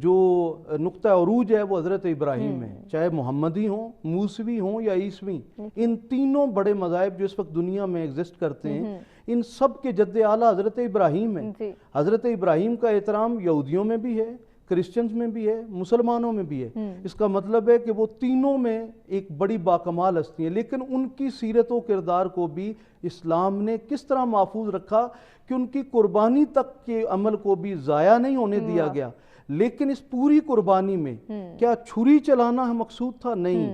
جو نقطہ عروج ہے وہ حضرت ابراہیم ہے، چاہے محمدی ہوں، موسوی ہوں یا عیسوی، ان تینوں بڑے مذاہب جو اس وقت دنیا میں ایگزسٹ کرتے ہیں ان سب کے جد اعلیٰ حضرت ابراہیم ہے۔ حضرت ابراہیم کا احترام یہودیوں میں بھی ہے، کرسچنز میں بھی ہے، مسلمانوں میں بھی ہے۔ اس کا مطلب ہے کہ وہ تینوں میں ایک بڑی باکمال ہستی ہیں، لیکن ان کی سیرت و کردار کو بھی اسلام نے کس طرح محفوظ رکھا کہ ان کی قربانی تک کے عمل کو بھی ضائع نہیں ہونے دیا گیا۔ لیکن اس پوری قربانی میں کیا چھری چلانا مقصود تھا؟ نہیں۔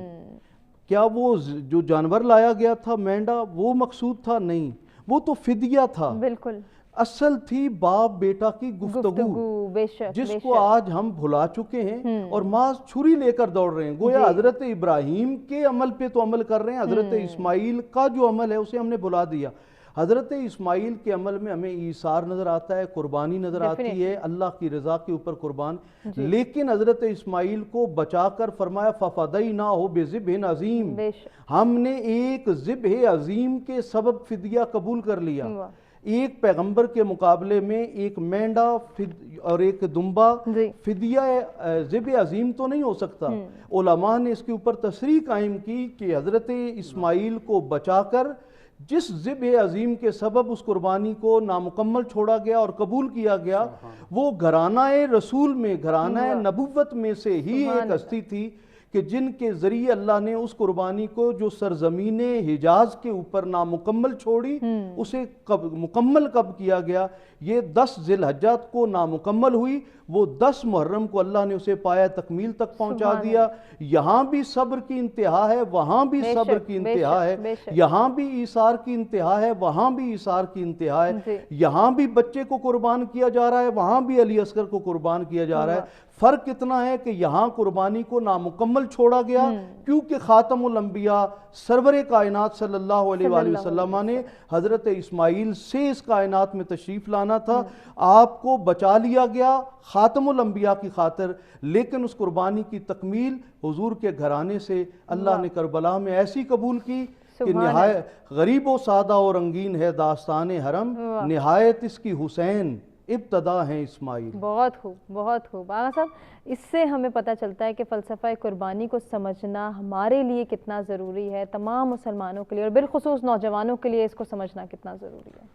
کیا وہ جو جانور لایا گیا تھا مینڈا وہ مقصود تھا؟ نہیں، وہ تو فدیہ تھا۔ بالکل اصل تھی باپ بیٹا کی گفتگو، جس کو آج ہم بھلا چکے ہیں اور محض چھری لے کر دوڑ رہے ہیں۔ گویا حضرت ابراہیم کے عمل پہ تو عمل کر رہے ہیں، حضرت اسماعیل کا جو عمل ہے اسے ہم نے بھلا دیا۔ حضرت اسماعیل کے عمل میں ہمیں ایثار نظر آتا ہے، قربانی نظر آتی ہے، اللہ کی رضا کے اوپر قربان، لیکن حضرت اسماعیل کو بچا کر فرمایا فَفَدَيْنَاهُ بِذِبْحٍ عَظِيمٍ، ہم نے ایک ذبح عظیم کے سبب فدیہ قبول کر لیا۔ ایک پیغمبر کے مقابلے میں ایک مینڈا اور ایک دمبا فدیہ ذبح عظیم تو نہیں ہو سکتا۔ علماء نے اس کے اوپر تصریح قائم کی کہ حضرت اسماعیل کو بچا کر جس ذبح عظیم کے سبب اس قربانی کو نامکمل چھوڑا گیا اور قبول کیا گیا، وہ گھرانہ رسول میں، گھرانہ نبوت میں سے ہی ایک ہستی تھی کہ جن کے ذریعے اللہ نے اس قربانی کو جو سرزمین حجاز کے اوپر نامکمل چھوڑی اسے مکمل کب کیا گیا؟ یہ 10 ذی الحجہ کو نامکمل ہوئی، وہ 10 محرم کو اللہ نے اسے پایا تکمیل تک پہنچا دیا۔ یہاں بھی صبر کی انتہا ہے، وہاں بھی صبر کی انتہا ہے، یہاں بھی ایثار کی انتہا ہے، وہاں بھی ایثار کی انتہا ہے، یہاں بھی بچے کو قربان کیا جا رہا ہے، وہاں بھی علی اصغر کو قربان کیا جا رہا ہے۔ فرق اتنا ہے کہ یہاں قربانی کو نامکمل چھوڑا گیا کیونکہ خاتم الانبیاء سرور کائنات صلی اللہ علیہ وآلہ وسلم نے حضرت اسماعیل سے اس کائنات میں تشریف لانا تھا، آپ کو بچا لیا گیا خاتم الانبیاء کی خاطر، لیکن اس قربانی کی تکمیل حضور کے گھرانے سے اللہ نے کربلا میں ایسی قبول کی کہ نہایت غریب و سادہ و رنگین ہے داستان حرم، نہایت اس کی حسین ابتدا ہیں اسماعیل۔ بہت خوب، بہت خوب آغا صاحب، اس سے ہمیں پتہ چلتا ہے کہ فلسفہ قربانی کو سمجھنا ہمارے لیے کتنا ضروری ہے، تمام مسلمانوں کے لیے اور بالخصوص نوجوانوں کے لیے اس کو سمجھنا کتنا ضروری ہے۔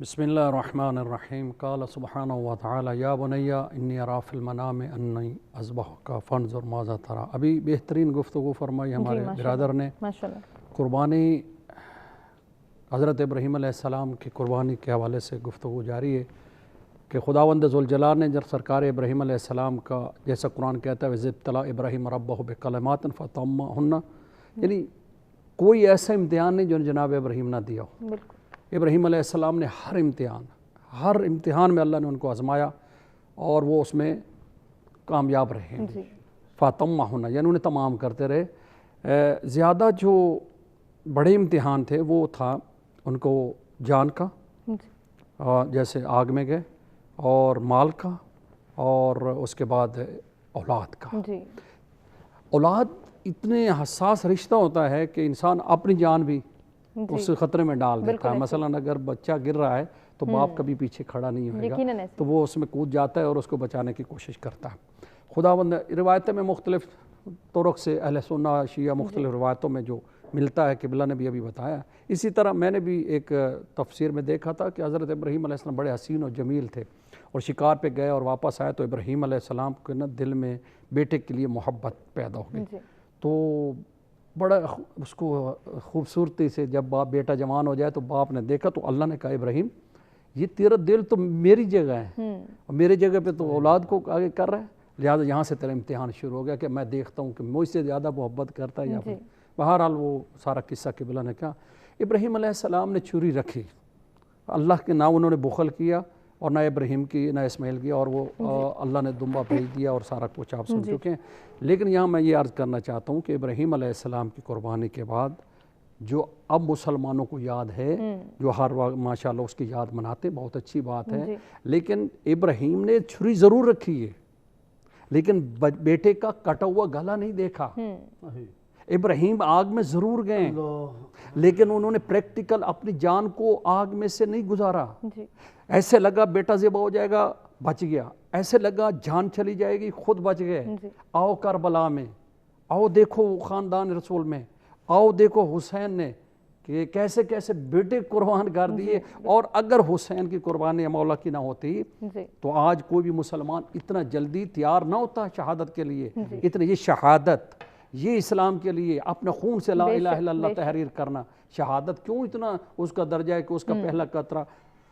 بسم اللہ الرحمن الرحیم، قال سبحانہ وتعالی یا بنی انی اری فی المنام انی اذبحک فانظر ماذا تری۔ ابھی بہترین گفتگو فرمائی ہمارے برادر نے۔ قربانی حضرت ابراہیم علیہ السلام کی قربانی کے حوالے سے گفتگو جاری ہے کہ خداوند ذوالجلال نے جب سرکار ابراہیم علیہ السلام کا، جیسا قرآن کہتا ہے وَإِذِ ابْتَلَىٰ إِبْرَاهِيمَ رَبَّهُ بِكَلِمَاتٍ فَأَتَمَّهُنَّ، یعنی کوئی ایسا امتحان نہیں جو جناب ابراہیم نہ دیا ہو۔ ابراہیم علیہ السلام نے ہر امتحان میں اللہ نے ان کو آزمایا اور وہ اس میں کامیاب رہے۔ فَأَتَمَّهُنَّ یعنی انہیں تمام کرتے رہے۔ زیادہ جو بڑے امتحان تھے وہ تھا ان کو جان کا، جیسے آگ میں گئے، اور مال کا، اور اس کے بعد اولاد کا۔ اولاد اتنے حساس رشتہ ہوتا ہے کہ انسان اپنی جان بھی اس خطرے میں ڈال دیتا ہے۔ مثلا اگر بچہ گر رہا ہے تو باپ کبھی پیچھے کھڑا نہیں ہوئے گا، تو وہ اس میں کود جاتا ہے اور اس کو بچانے کی کوشش کرتا ہے۔ خداوند روایتیں میں مختلف طرق سے اہل سنہ شیعہ مختلف روایتوں میں جو ملتا ہے، قبلہ نے بھی ابھی بتایا۔ اسی طرح میں نے بھی ایک تفسیر میں دیکھا تھا کہ حضرت ابراہیم علیہ السلام بڑے حسین و جمیل تھے، اور شکار پہ گئے اور واپس آئے تو ابراہیم علیہ السلام کے نا دل میں بیٹے کے لیے محبت پیدا ہو گئی، تو بڑا اس کو خوبصورتی سے جب باپ بیٹا جوان ہو جائے تو باپ نے دیکھا تو اللہ نے کہا ابراہیم یہ تیرا دل تو میری جگہ ہے اور میری جگہ پہ تو اولاد کو آگے کر رہا ہے، لہٰذا یہاں سے تیرا امتحان شروع ہو گیا کہ میں دیکھتا ہوں کہ مجھ سے زیادہ محبت کرتا ہے یا پھر۔ بہرحال وہ سارا قصہ قبلہ نے کہا۔ ابراہیم علیہ السلام نے چھری رکھی، اللہ کے نہ انہوں نے بخل کیا اور نہ ابراہیم کی نہ اسماعیل کی، اور وہ اللہ نے دمبا بھیج دیا اور سارا کچھ آپ سن چکے ہیں۔ لیکن یہاں میں یہ عرض کرنا چاہتا ہوں کہ ابراہیم علیہ السلام کی قربانی کے بعد جو اب مسلمانوں کو یاد ہے، جو ہر وقت ماشاءاللہ اس کی یاد مناتے، بہت اچھی بات ہے، لیکن ابراہیم نے چھری ضرور رکھی ہے لیکن بیٹے کا کٹا ہوا گلا نہیں دیکھا۔ ابراہیم آگ میں ضرور گئے لیکن انہوں نے پریکٹیکل اپنی جان کو آگ میں سے نہیں گزارا۔ ایسے لگا بیٹا ذبح ہو جائے گا، بچ گیا، ایسے لگا جان چلی جائے گی، خود بچ گئے۔ آؤ کربلا میں، آؤ دیکھو خاندان رسول میں، آؤ دیکھو حسین نے کہ کیسے کیسے بیٹے قربان کر دیے، اور اگر حسین کی قربانی مولا کی نہ ہوتی تو آج کوئی بھی مسلمان اتنا جلدی تیار نہ ہوتا شہادت کے لیے۔ اتنا یہ شہادت، یہ اسلام کے لیے اپنے خون سے لا الہ الا اللہ تحریر کرنا، شہادت کیوں اتنا اس کا درجہ ہے کہ اس کا پہلا قطرہ،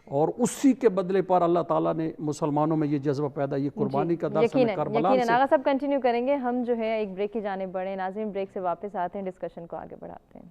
اور اسی کے بدلے پر اللہ تعالیٰ نے مسلمانوں میں یہ جذبہ پیدا، یہ قربانی کا درس ہمیں کربلا سے۔ آغا صاحب کنٹینیو کریں گے، ہم جو ہے ایک بریک کی جانب بڑھیں۔ ناظرین بریک سے واپس آتے ہیں، ڈسکشن کو آگے بڑھاتے ہیں۔